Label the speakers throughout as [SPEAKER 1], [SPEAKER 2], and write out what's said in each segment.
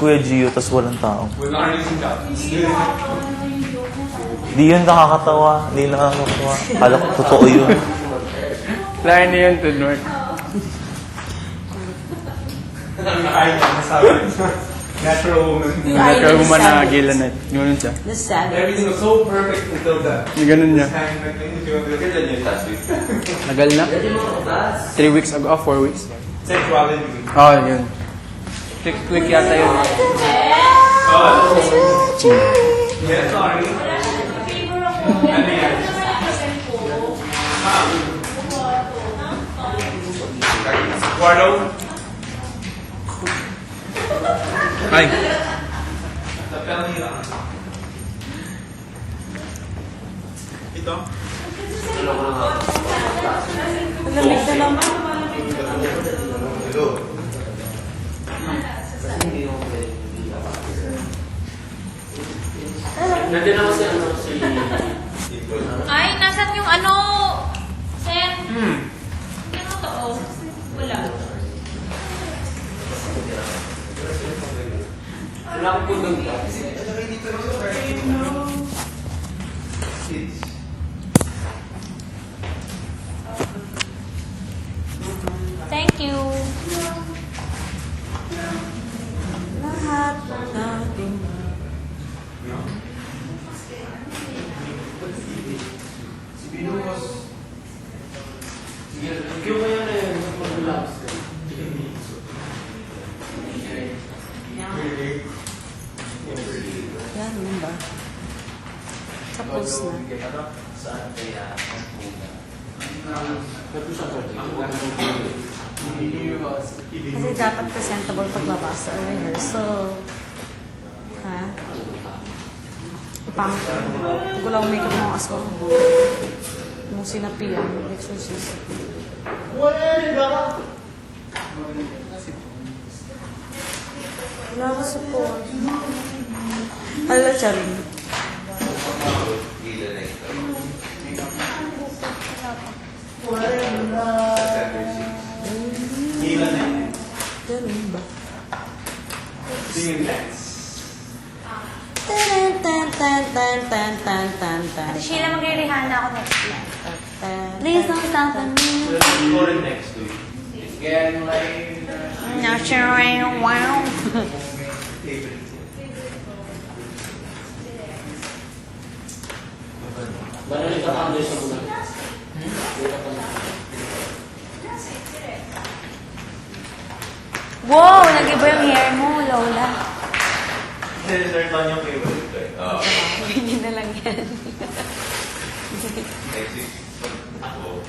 [SPEAKER 1] Kuya Gio, tas walang tao.
[SPEAKER 2] Wala rin yung tapos.
[SPEAKER 1] Di yun nakakatawa. Di nakakatawa. Kala ko totoo yun.
[SPEAKER 3] Line na yun to North.
[SPEAKER 2] Ay, nasabi. Natural woman.
[SPEAKER 3] Nagkaroon na agilan na. Ganun siya.
[SPEAKER 4] The sad.
[SPEAKER 2] Everything was so perfect until that.
[SPEAKER 3] Yung ganun niya. Nagal na? 3 weeks ago. 4 weeks.
[SPEAKER 2] Sexuality.
[SPEAKER 3] Oh, yun. 6 week yata yun.
[SPEAKER 2] Yeah, sorry. Ano yan? Guardo?
[SPEAKER 1] Ay.
[SPEAKER 2] Ito?
[SPEAKER 4] Malamig na naman.
[SPEAKER 5] Ay, nasan yung ano? Sir? Hindi mo to. Wala.
[SPEAKER 2] Wala ko po doon.
[SPEAKER 5] Thank you.
[SPEAKER 4] Lahat natin. Yan, yun ba? Tapos na. Kasi dapat presentable paglabas sa rehearsal. Ha? Ipangit ko. Hindi ko lang makeup ng aso. Nung sinapian, exorcist. Wala ka support. Hala, Charin. Ganun ba?
[SPEAKER 2] Singing dance.
[SPEAKER 4] Tan, tan, tan, tan, tan, tan, tan, tan.
[SPEAKER 5] Ate Sheila, magre-rehan na ako next week.
[SPEAKER 4] Tan.
[SPEAKER 5] Please don't stop on me.
[SPEAKER 2] Recording next week. It's getting late.
[SPEAKER 5] Nurturing, wow. Wow, nag-iba yung hair mo, Lola.
[SPEAKER 1] Dessert lang yung favorite ko eh. Oo.
[SPEAKER 5] Ganyan na lang yan.
[SPEAKER 1] Next week. Ako.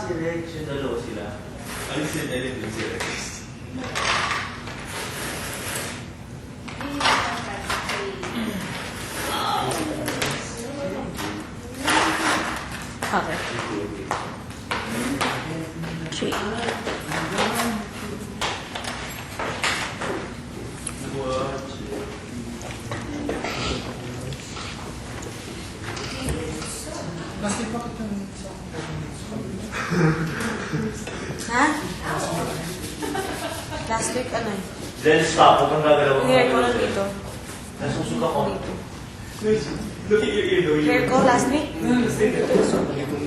[SPEAKER 1] Si Rex, yung dalawa sila. Alisin din si Rex.
[SPEAKER 4] Okay. Three. Ha? Last week, ano eh?
[SPEAKER 1] Then stop. Huwag kang gagalaw.
[SPEAKER 4] Hair ko lang dito.
[SPEAKER 1] Nasusuka ko.
[SPEAKER 4] Dito.
[SPEAKER 2] Look at your ear,
[SPEAKER 4] Hair ko last week?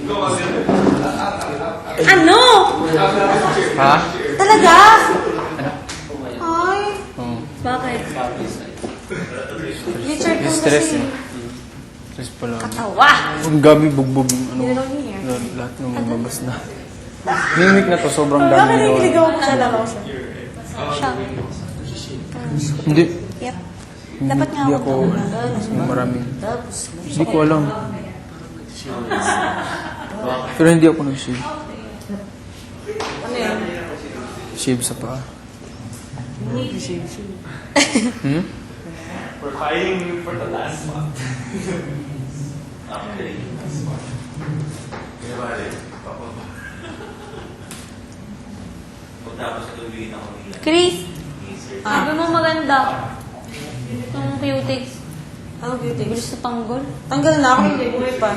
[SPEAKER 2] Go on,
[SPEAKER 4] Ano?
[SPEAKER 3] Ha?
[SPEAKER 4] Talaga? Ay.
[SPEAKER 3] Oo.
[SPEAKER 5] Bakit?
[SPEAKER 4] Richard ko
[SPEAKER 3] Stress
[SPEAKER 4] kasi.
[SPEAKER 3] eh. Stress pala.
[SPEAKER 4] Katawa.
[SPEAKER 3] Ang gabi bugbog yung ano.
[SPEAKER 4] Nilalaw niya hair.
[SPEAKER 3] Lahat ng mababas na. Yung week na to, sobrang dami
[SPEAKER 4] Bakit
[SPEAKER 3] nagawa.
[SPEAKER 4] niligaw mo sa lalaw siya?
[SPEAKER 5] Siya.
[SPEAKER 3] Hindi.
[SPEAKER 5] Yep. Dapat nga
[SPEAKER 3] Hindi
[SPEAKER 5] ako.
[SPEAKER 3] ako maraming.
[SPEAKER 4] Tapos,
[SPEAKER 3] Hindi ko alam. Pero hindi ako nag-shave.
[SPEAKER 4] ano yun?
[SPEAKER 3] Shave sa paa.
[SPEAKER 2] We're fighting you for the last month.
[SPEAKER 1] Okay. Kaya ba rin? Pagtapos tuloy ako nila.
[SPEAKER 5] Chris, sabi mo maganda. Yung cutics.
[SPEAKER 4] Ano beauty?
[SPEAKER 5] Bilis na tanggol.
[SPEAKER 4] Tanggal na ako, hindi. Bumay pa.